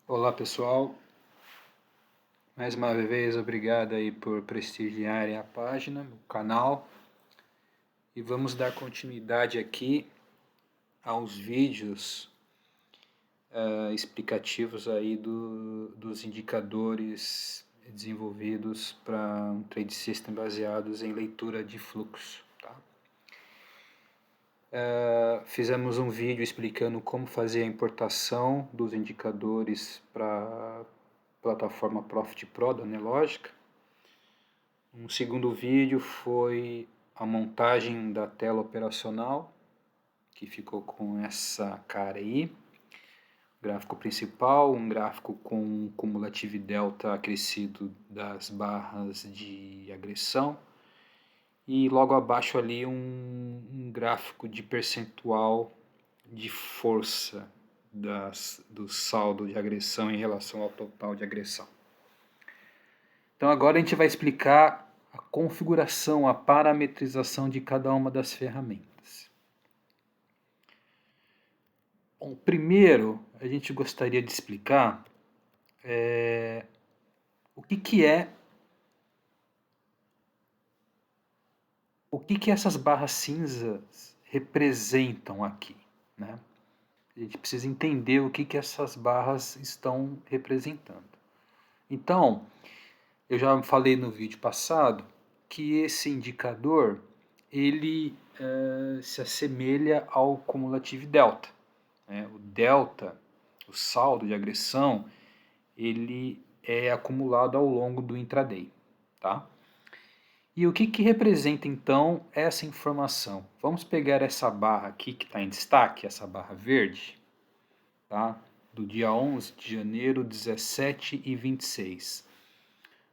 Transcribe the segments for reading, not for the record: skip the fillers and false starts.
Olá pessoal, mais uma vez obrigado aí por prestigiarem a página, o canal, e vamos dar continuidade aqui aos vídeos explicativos aí dos indicadores desenvolvidos para um trade system baseados em leitura de fluxo. Tá? Fizemos um vídeo explicando como fazer a importação dos indicadores para a plataforma Profit Pro da Nelogica. Um segundo vídeo foi a montagem da tela operacional, que ficou com essa cara aí. Gráfico principal, um gráfico com cumulativo delta acrescido das barras de agressão. E logo abaixo ali um gráfico de percentual de força do saldo de agressão em relação ao total de agressão. Então agora a gente vai explicar a configuração, a parametrização de cada uma das ferramentas. Bom, primeiro a gente gostaria de explicar o que essas barras cinzas representam aqui, né? A gente precisa entender o que essas barras estão representando. Então, eu já falei no vídeo passado que esse indicador ele se assemelha ao cumulativo delta. O delta, o saldo de agressão, ele é acumulado ao longo do intraday. Tá? E o que representa então essa informação? Vamos pegar essa barra aqui que está em destaque, essa barra verde, tá? Do dia 11 de janeiro, 17 e 26.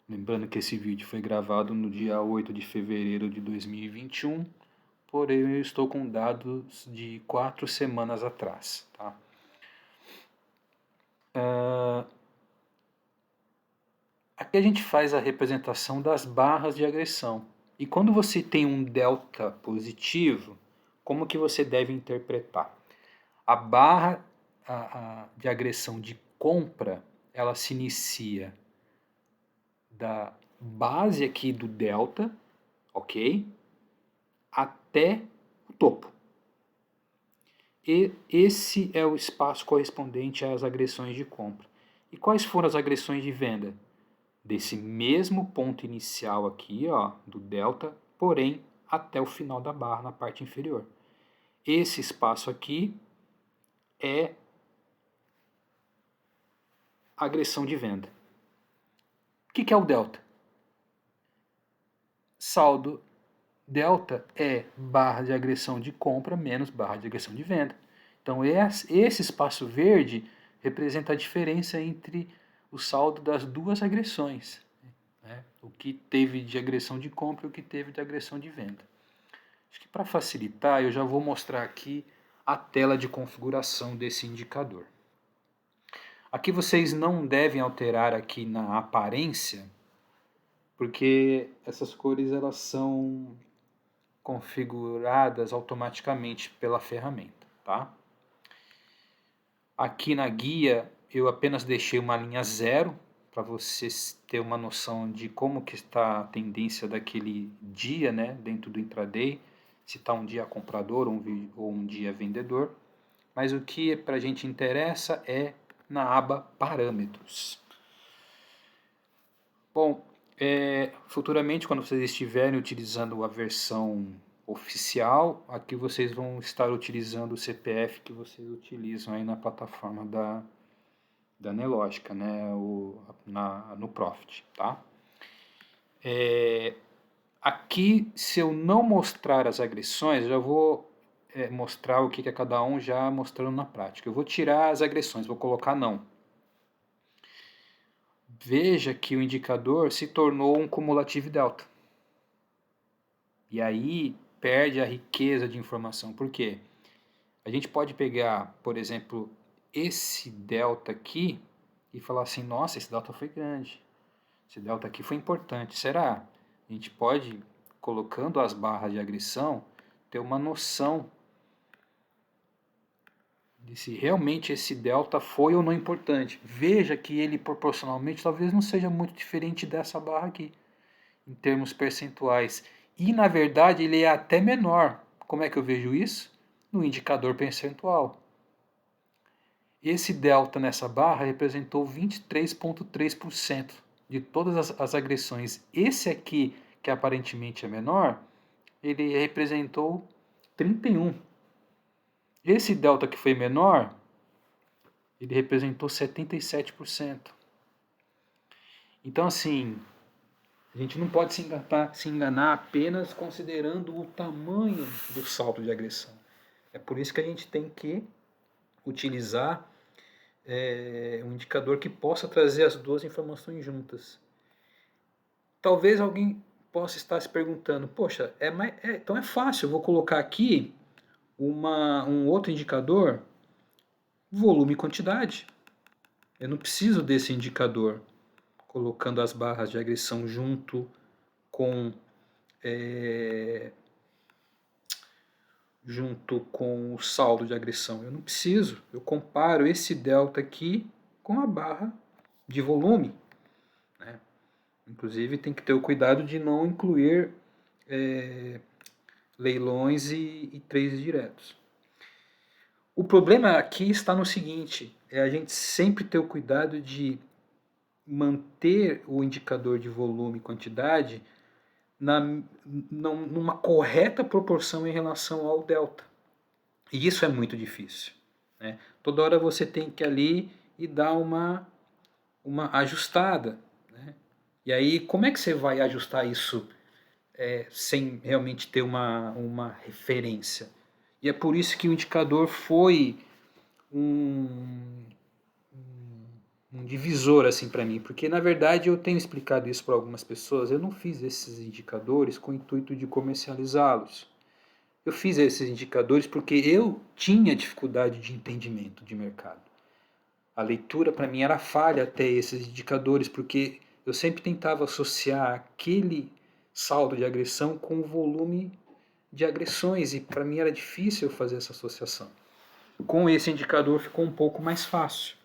Lembrando que esse vídeo foi gravado no dia 8 de fevereiro de 2021, porém eu estou com dados de 4 semanas atrás. Tá? Aqui a gente faz a representação das barras de agressão. E quando você tem um delta positivo, como que você deve interpretar? A barra de agressão de compra, ela se inicia da base aqui do delta, ok? Até o topo. E esse é o espaço correspondente às agressões de compra. E quais foram as agressões de venda? Desse mesmo ponto inicial aqui, ó, do delta, porém até o final da barra na parte inferior. Esse espaço aqui é agressão de venda. O que é o delta? Saldo delta é barra de agressão de compra menos barra de agressão de venda. Então esse espaço verde representa a diferença entre o saldo das duas agressões. Né? O que teve de agressão de compra e o que teve de agressão de venda. Acho que para facilitar eu já vou mostrar aqui a tela de configuração desse indicador. Aqui vocês não devem alterar aqui na aparência, porque essas cores elas são configuradas automaticamente pela ferramenta. Tá? Aqui na guia eu apenas deixei uma linha 0 para vocês ter uma noção de como que está a tendência daquele dia, né, dentro do intraday, se está um dia comprador ou um dia vendedor. Mas o que para a gente interessa é na aba parâmetros. Bom, futuramente quando vocês estiverem utilizando a versão oficial, aqui vocês vão estar utilizando o CPF que vocês utilizam aí na plataforma da Nelogica, né, no Profit, tá? Aqui, se eu não mostrar as agressões, eu já vou mostrar o que é cada um já mostrando na prática. Eu vou tirar as agressões, vou colocar não. Veja que o indicador se tornou um cumulativo delta. E aí perde a riqueza de informação. Por quê? A gente pode pegar, por exemplo, esse delta aqui e falar assim, nossa, esse delta foi grande. Esse delta aqui foi importante. Será? A gente pode, colocando as barras de agressão, ter uma noção de se realmente esse delta foi ou não importante. Veja que ele proporcionalmente talvez não seja muito diferente dessa barra aqui, em termos percentuais. E na verdade ele é até menor. Como é que eu vejo isso? No indicador percentual. Esse delta nessa barra representou 23,3% de todas as agressões. Esse aqui, que aparentemente é menor, ele representou 31%. Esse delta que foi menor, ele representou 77%. Então, assim, a gente não pode se enganar apenas considerando o tamanho do saldo de agressão. É por isso que a gente tem que utilizar um indicador que possa trazer as duas informações juntas. Talvez alguém possa estar se perguntando, poxa, então é fácil, eu vou colocar aqui um outro indicador, volume e quantidade. Eu não preciso desse indicador, colocando as barras de agressão junto com o saldo de agressão. Eu não preciso, eu comparo esse delta aqui com a barra de volume. Né? Inclusive tem que ter o cuidado de não incluir leilões e trades diretos. O problema aqui está no seguinte, é a gente sempre ter o cuidado de manter o indicador de volume e quantidade numa correta proporção em relação ao delta. E isso é muito difícil. Né? Toda hora você tem que ali e dar uma ajustada. Né? E aí, como é que você vai ajustar isso sem realmente ter uma referência? E é por isso que o indicador foi um divisor assim para mim, porque na verdade eu tenho explicado isso para algumas pessoas, eu não fiz esses indicadores com o intuito de comercializá-los. Eu fiz esses indicadores porque eu tinha dificuldade de entendimento de mercado. A leitura para mim era falha até esses indicadores, porque eu sempre tentava associar aquele saldo de agressão com o volume de agressões, e para mim era difícil fazer essa associação. Com esse indicador ficou um pouco mais fácil.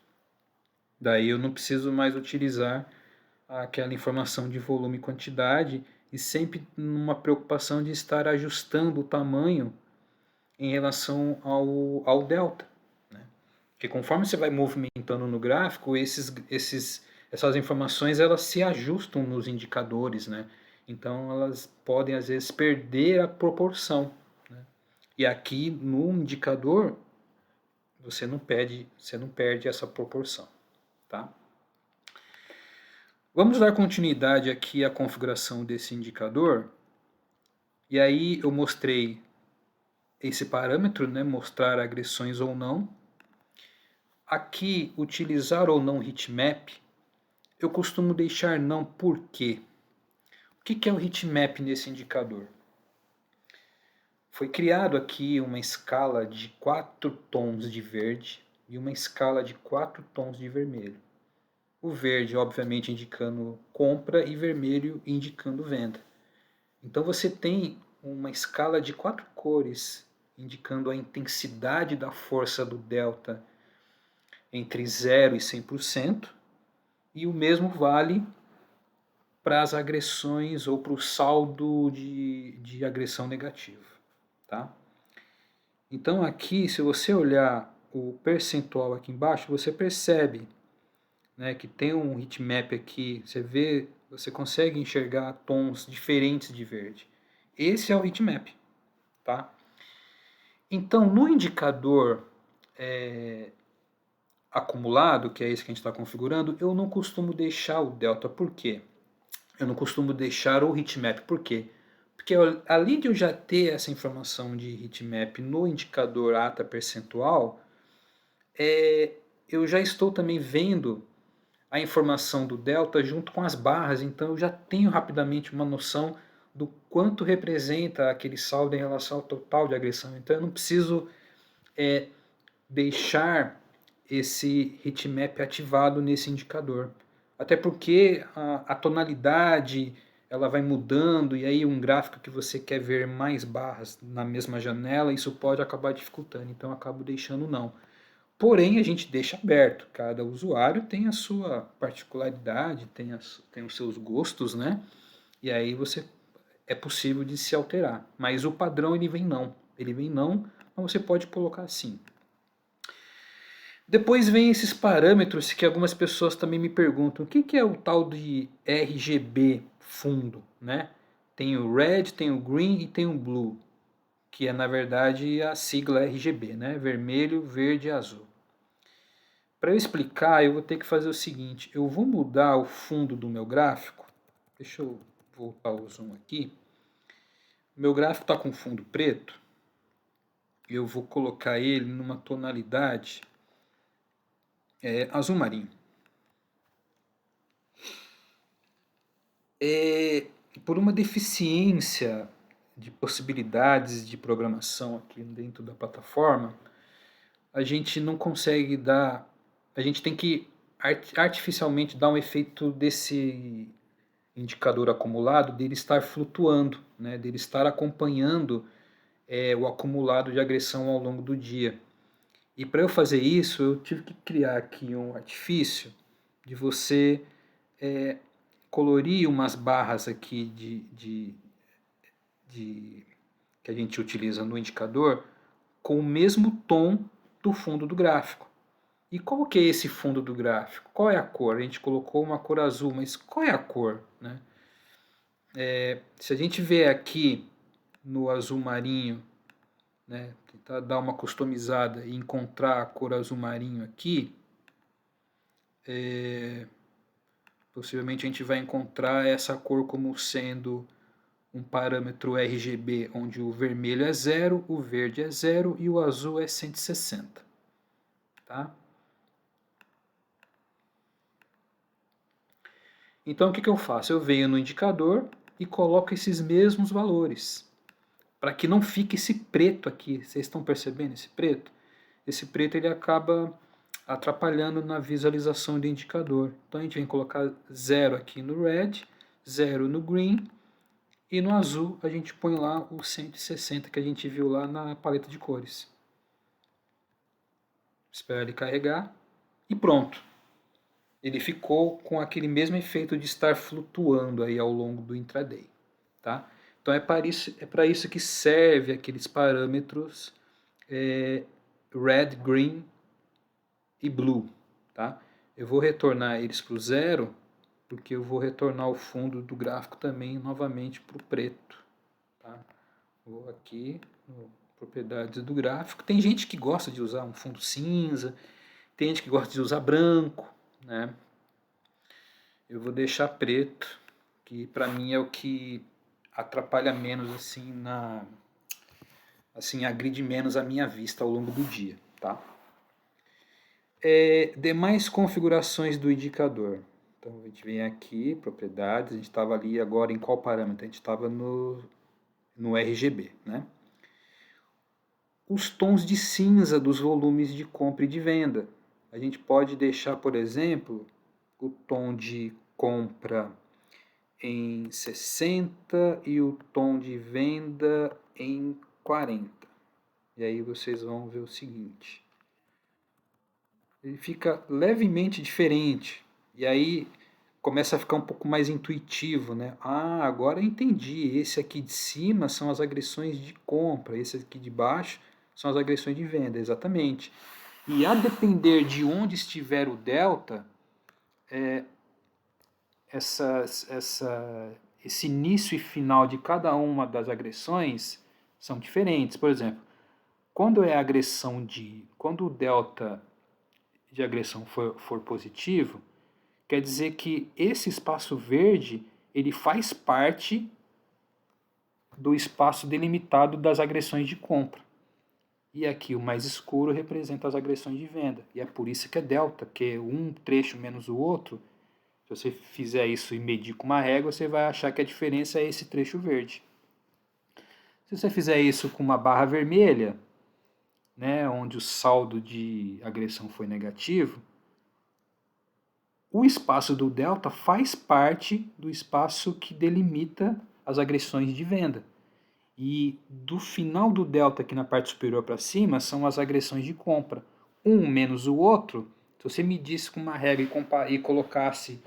Daí eu não preciso mais utilizar aquela informação de volume e quantidade e sempre numa preocupação de estar ajustando o tamanho em relação ao delta. Né? Porque conforme você vai movimentando no gráfico, essas informações elas se ajustam nos indicadores, né? Então elas podem às vezes perder a proporção. Né? E aqui no indicador você não perde essa proporção. Tá? Vamos dar continuidade aqui à configuração desse indicador. E aí eu mostrei esse parâmetro, né, mostrar agressões ou não. Aqui, utilizar ou não heatmap, eu costumo deixar não. Por quê? O que é o heatmap nesse indicador? Foi criado aqui uma escala de 4 tons de verde e uma escala de 4 tons de vermelho. O verde, obviamente, indicando compra e vermelho indicando venda. Então você tem uma escala de 4 cores, indicando a intensidade da força do delta entre 0 e 100%, e o mesmo vale para as agressões ou para o saldo de agressão negativa. Tá? Então aqui, se você olhar o percentual aqui embaixo, você percebe, né, que tem um heatmap aqui, você consegue enxergar tons diferentes de verde. Esse é o heatmap. Tá? Então, no indicador acumulado, que é esse que a gente está configurando, eu não costumo deixar o delta. Por quê? Eu não costumo deixar o heatmap. Por quê? Porque além de eu já ter essa informação de heatmap no indicador ata percentual, eu já estou também vendo a informação do delta junto com as barras, então eu já tenho rapidamente uma noção do quanto representa aquele saldo em relação ao total de agressão. Então eu não preciso deixar esse heatmap ativado nesse indicador. Até porque a tonalidade ela vai mudando, e aí um gráfico que você quer ver mais barras na mesma janela, isso pode acabar dificultando, então eu acabo deixando não. Porém, a gente deixa aberto. Cada usuário tem a sua particularidade, tem os seus gostos, né? E aí é possível de se alterar. Mas o padrão ele vem não. Ele vem não, mas você pode colocar assim. Depois vem esses parâmetros que algumas pessoas também me perguntam. O que é o tal de RGB fundo, né? Tem o red, tem o green e tem o blue, que é na verdade a sigla RGB, né? Vermelho, verde e azul. Para eu explicar, eu vou ter que fazer o seguinte, eu vou mudar o fundo do meu gráfico. Deixa eu voltar o zoom aqui. Meu gráfico está com fundo preto. Eu vou colocar ele numa tonalidade azul marinho. Por uma deficiência de possibilidades de programação aqui dentro da plataforma, a gente não consegue dar... A gente tem que artificialmente dar um efeito desse indicador acumulado, dele estar flutuando, né, dele estar acompanhando o acumulado de agressão ao longo do dia. E para eu fazer isso, eu tive que criar aqui um artifício de você colorir umas barras aqui que a gente utiliza no indicador com o mesmo tom do fundo do gráfico. E qual que é esse fundo do gráfico? Qual é a cor? A gente colocou uma cor azul, mas qual é a cor, né? Se a gente vê aqui no azul marinho, né, tentar dar uma customizada e encontrar a cor azul marinho aqui, possivelmente a gente vai encontrar essa cor como sendo um parâmetro RGB, onde o vermelho é 0, o verde é 0 e o azul é 160. Tá? Então o que eu faço? Eu venho no indicador e coloco esses mesmos valores, para que não fique esse preto aqui. Vocês estão percebendo esse preto? Esse preto ele acaba atrapalhando na visualização do indicador. Então a gente vem colocar 0 aqui no red, 0 no green, e no azul a gente põe lá o 160 que a gente viu lá na paleta de cores. Espera ele carregar e pronto. Ele ficou com aquele mesmo efeito de estar flutuando aí ao longo do intraday. Tá? Então é para isso que serve aqueles parâmetros red, green e blue. Tá? Eu vou retornar eles para o 0, porque eu vou retornar o fundo do gráfico também novamente para o preto. Tá? Vou aqui no propriedades do gráfico. Tem gente que gosta de usar um fundo cinza, tem gente que gosta de usar branco, né? Eu vou deixar preto, que para mim é o que atrapalha menos assim agride menos a minha vista ao longo do dia, tá? Demais configurações do indicador. Então a gente vem aqui, propriedades, a gente estava ali agora em qual parâmetro? A gente estava no RGB, né? Os tons de cinza dos volumes de compra e de venda. A gente pode deixar, por exemplo, o tom de compra em 60 e o tom de venda em 40. E aí vocês vão ver o seguinte. Ele fica levemente diferente. E aí começa a ficar um pouco mais intuitivo, né? Ah, agora eu entendi. Esse aqui de cima são as agressões de compra, esse aqui de baixo são as agressões de venda, exatamente. E a depender de onde estiver o delta, esse início e final de cada uma das agressões são diferentes. Por exemplo, quando o delta de agressão for positivo, quer dizer que esse espaço verde ele faz parte do espaço delimitado das agressões de compra. E aqui o mais escuro representa as agressões de venda. E é por isso que é delta, que um trecho menos o outro. Se você fizer isso e medir com uma régua, você vai achar que a diferença é esse trecho verde. Se você fizer isso com uma barra vermelha, né, onde o saldo de agressão foi negativo, o espaço do delta faz parte do espaço que delimita as agressões de venda. E do final do delta aqui na parte superior para cima são as agressões de compra. um menos o outro, se você medisse com uma régua e colocasse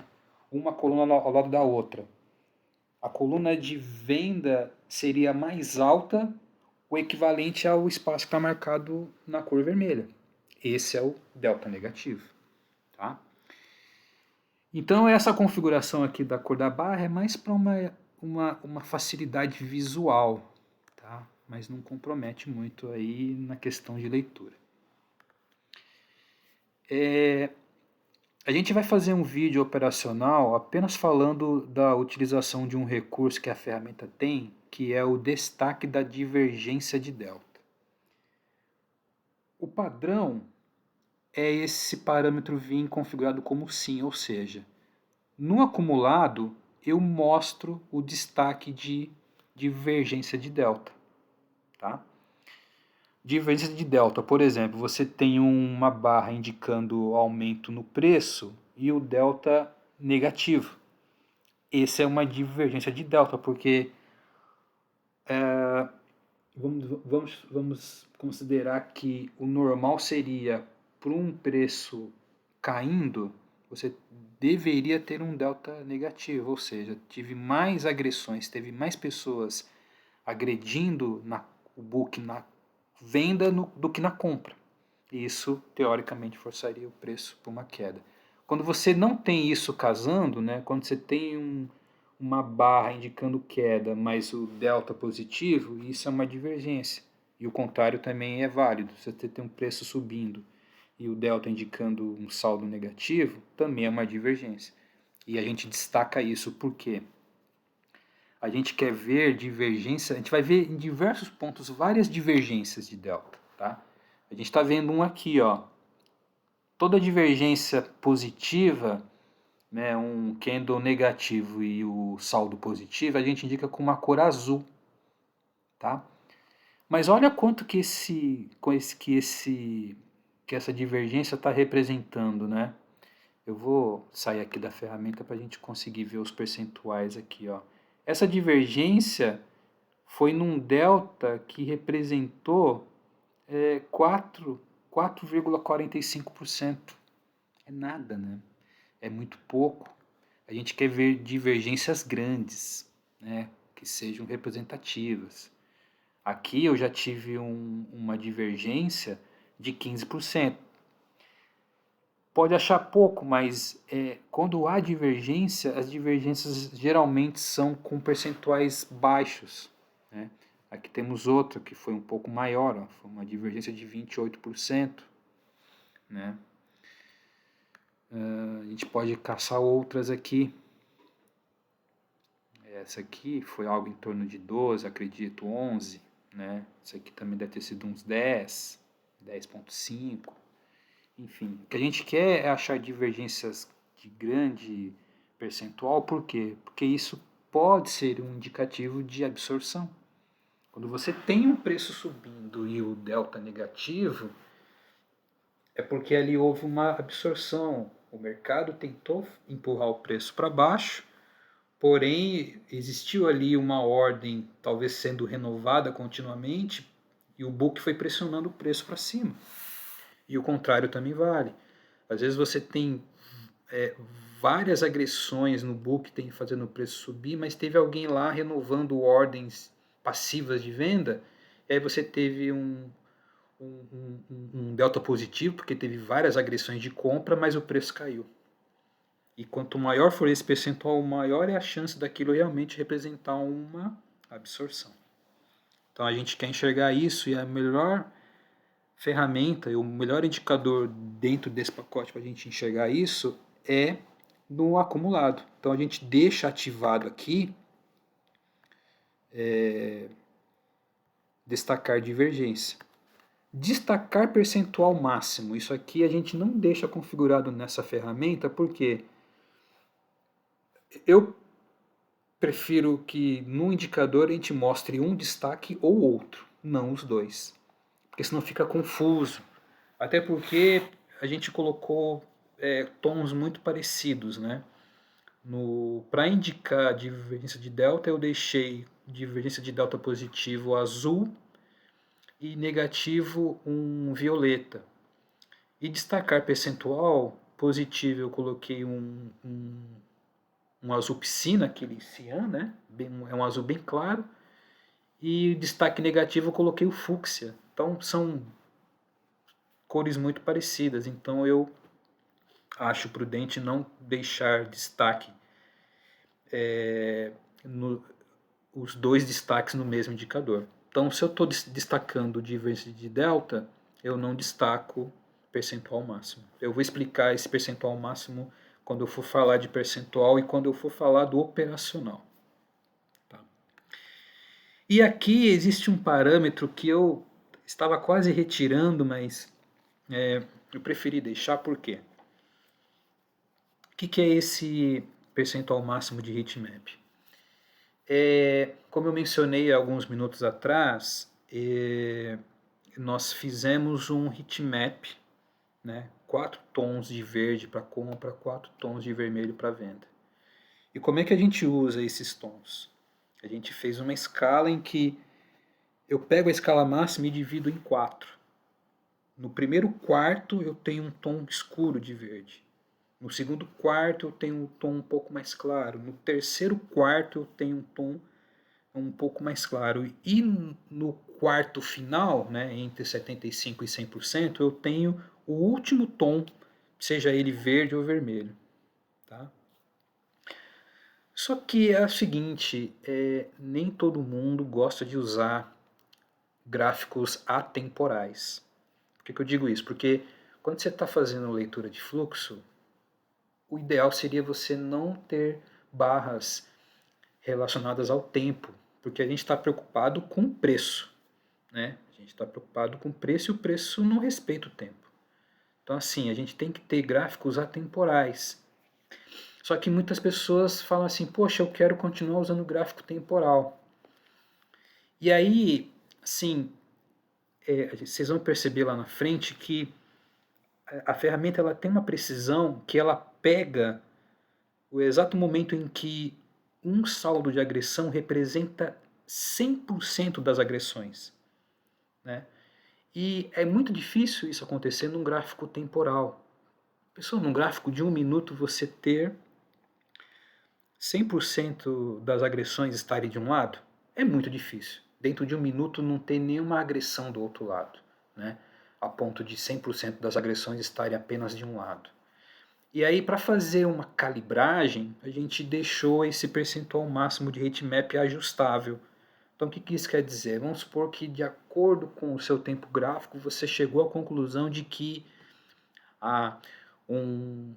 uma coluna ao lado da outra, a coluna de venda seria mais alta, o equivalente ao espaço que está marcado na cor vermelha. Esse é o delta negativo. Tá? Então essa configuração aqui da cor da barra é mais para uma facilidade visual, tá? Mas não compromete muito aí na questão de leitura. A gente vai fazer um vídeo operacional apenas falando da utilização de um recurso que a ferramenta tem, que é o destaque da divergência de delta. O padrão é esse parâmetro vir configurado como sim, ou seja, no acumulado eu mostro o destaque de divergência de delta. Tá? Divergência de delta, por exemplo, você tem uma barra indicando aumento no preço e o delta negativo. Essa é uma divergência de delta, porque vamos considerar que o normal seria, por um preço caindo, você deveria ter um delta negativo, ou seja, tive mais agressões, teve mais pessoas agredindo o book na venda do que na compra. E isso, teoricamente, forçaria o preço para uma queda. Quando você não tem isso casando, né, quando você tem uma barra indicando queda, mas o delta positivo, isso é uma divergência. E o contrário também é válido. Se você tem um preço subindo e o delta indicando um saldo negativo, também é uma divergência. E a gente destaca isso porque a gente quer ver divergência, a gente vai ver em diversos pontos várias divergências de delta. Tá? A gente está vendo um aqui, ó. Toda divergência positiva, né, um candle negativo e o saldo positivo, a gente indica com uma cor azul, tá? Mas olha quanto que essa divergência está representando, né? Eu vou sair aqui da ferramenta para a gente conseguir ver os percentuais aqui, ó. Essa divergência foi num delta que representou 4,45%. É nada, né? É muito pouco. A gente quer ver divergências grandes, né? Que sejam representativas. Aqui eu já tive uma divergência de 15%. Pode achar pouco, mas quando há divergência, as divergências geralmente são com percentuais baixos. Né? Aqui temos outra que foi um pouco maior, ó, foi uma divergência de 28%. Né? A gente pode caçar outras aqui. Essa aqui foi algo em torno de 12, acredito, 11. Né? Essa aqui também deve ter sido uns 10, 10,5. Enfim, o que a gente quer é achar divergências de grande percentual, por quê? Porque isso pode ser um indicativo de absorção. Quando você tem um preço subindo e o delta negativo, é porque ali houve uma absorção. O mercado tentou empurrar o preço para baixo, porém existiu ali uma ordem, talvez sendo renovada continuamente, e o book foi pressionando o preço para cima. E o contrário também vale. Às vezes você tem várias agressões no book fazendo o preço subir, mas teve alguém lá renovando ordens passivas de venda, e aí você teve um delta positivo, porque teve várias agressões de compra, mas o preço caiu. E quanto maior for esse percentual, maior é a chance daquilo realmente representar uma absorção. Então a gente quer enxergar isso, e a melhor ferramenta e o melhor indicador dentro desse pacote para a gente enxergar isso é no acumulado. Então a gente deixa ativado aqui destacar divergência. Destacar percentual máximo, isso aqui a gente não deixa configurado nessa ferramenta, porque eu prefiro que no indicador a gente mostre um destaque ou outro, não os dois, porque senão fica confuso. Até porque a gente colocou tons muito parecidos, né? Para indicar divergência de delta, eu deixei divergência de delta positivo azul e negativo um violeta. E destacar percentual positivo, eu coloquei um azul piscina, aquele cian, né? É um azul bem claro. E destaque negativo eu coloquei o fúcsia. Então são cores muito parecidas, então eu acho prudente não deixar destaque, os dois destaques no mesmo indicador. Então, se eu estou destacando divergência de delta, eu não destaco percentual máximo. Eu vou explicar esse percentual máximo quando eu for falar de percentual e quando eu for falar do operacional. Tá? E aqui existe um parâmetro que eu estava quase retirando, mas eu preferi deixar. Por quê? O que é esse percentual máximo de heatmap? Como eu mencionei alguns minutos atrás, nós fizemos um heatmap, né? 4 tons de verde para compra, 4 tons de vermelho para venda. E como é que a gente usa esses tons? A gente fez uma escala em que eu pego a escala máxima e divido em 4. No primeiro quarto eu tenho um tom escuro de verde. No segundo quarto eu tenho um tom um pouco mais claro. No terceiro quarto eu tenho um tom um pouco mais claro. E no quarto final, né, entre 75% e 100%, eu tenho o último tom, seja ele verde ou vermelho. Tá? Só que é o seguinte, nem todo mundo gosta de usar gráficos atemporais. Por que eu digo isso? Porque quando você está fazendo leitura de fluxo, o ideal seria você não ter barras relacionadas ao tempo, porque a gente está preocupado com o preço. Né? A gente está preocupado com o preço e o preço não respeita o tempo. Então, assim, a gente tem que ter gráficos atemporais. Só que muitas pessoas falam assim, poxa, eu quero continuar usando gráfico temporal. E aí, assim, vocês vão perceber lá na frente que a ferramenta ela tem uma precisão que ela pega o exato momento em que um saldo de agressão representa 100% das agressões. Né? E é muito difícil isso acontecer num gráfico temporal. Pessoal, num gráfico de 1 minuto você ter 100% das agressões estarem de um lado? É muito difícil. Dentro de 1 minuto não tem nenhuma agressão do outro lado, né? A ponto de 100% das agressões estarem apenas de um lado. E aí, para fazer uma calibragem, a gente deixou esse percentual máximo de heatmap ajustável. Então, o que isso quer dizer? Vamos supor que, de acordo com o seu tempo gráfico, você chegou à conclusão de que um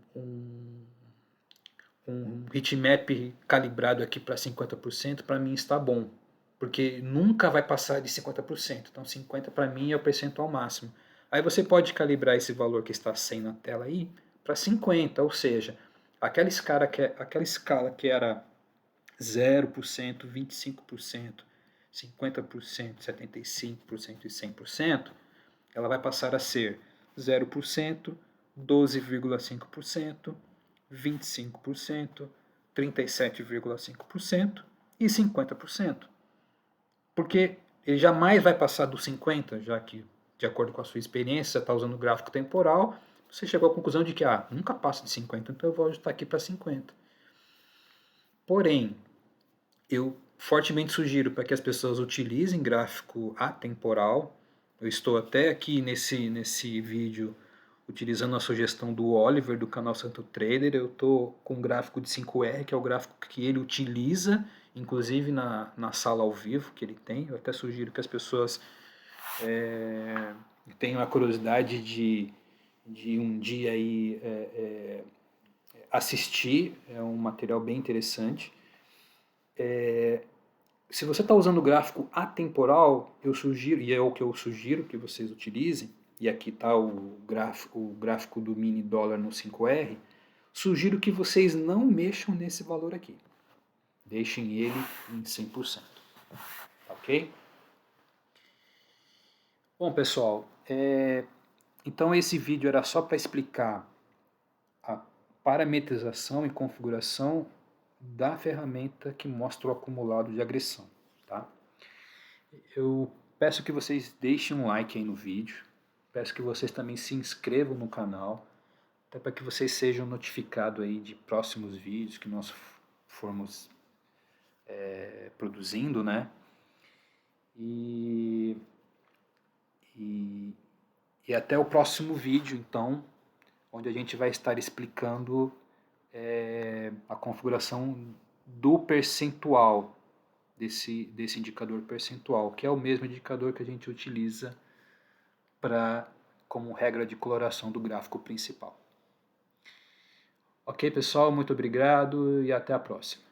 heatmap calibrado aqui para 50% para mim está bom, porque nunca vai passar de 50%. Então, 50% para mim é o percentual máximo. Aí você pode calibrar esse valor que está 100 na tela aí para 50%, ou seja, aquela escala que era 0%, 25%, 50%, 75% e 100%, ela vai passar a ser 0%, 12,5%, 25%, 37,5% e 50%. Porque ele jamais vai passar dos 50%, já que, de acordo com a sua experiência, você está usando o gráfico temporal, você chegou à conclusão de que nunca passa de 50%, então eu vou ajustar aqui para 50%. Porém, eu fortemente sugiro para que as pessoas utilizem gráfico atemporal. Eu estou até aqui nesse vídeo utilizando a sugestão do Oliver, do canal Santo Trader. Eu estou com um gráfico de 5R, que é o gráfico que ele utiliza, inclusive na sala ao vivo que ele tem. Eu até sugiro que as pessoas tenham a curiosidade de um dia aí, assistir. É um material bem interessante. Se você está usando o gráfico atemporal, eu sugiro, e é o que eu sugiro que vocês utilizem, e aqui está o gráfico do mini dólar no 5R, sugiro que vocês não mexam nesse valor aqui. Deixem ele em 100%. Ok? Bom, pessoal, então esse vídeo era só para explicar a parametrização e configuração da ferramenta que mostra o acumulado de agressão. Tá? Eu peço que vocês deixem um like aí no vídeo, Peço que vocês também se inscrevam no canal, até para que vocês sejam notificados aí de próximos vídeos que nós formos produzindo, né? E até o próximo vídeo, então, onde a gente vai estar explicando a configuração do percentual, desse indicador percentual, que é o mesmo indicador que a gente utiliza como regra de coloração do gráfico principal. Ok, pessoal? Muito obrigado e até a próxima.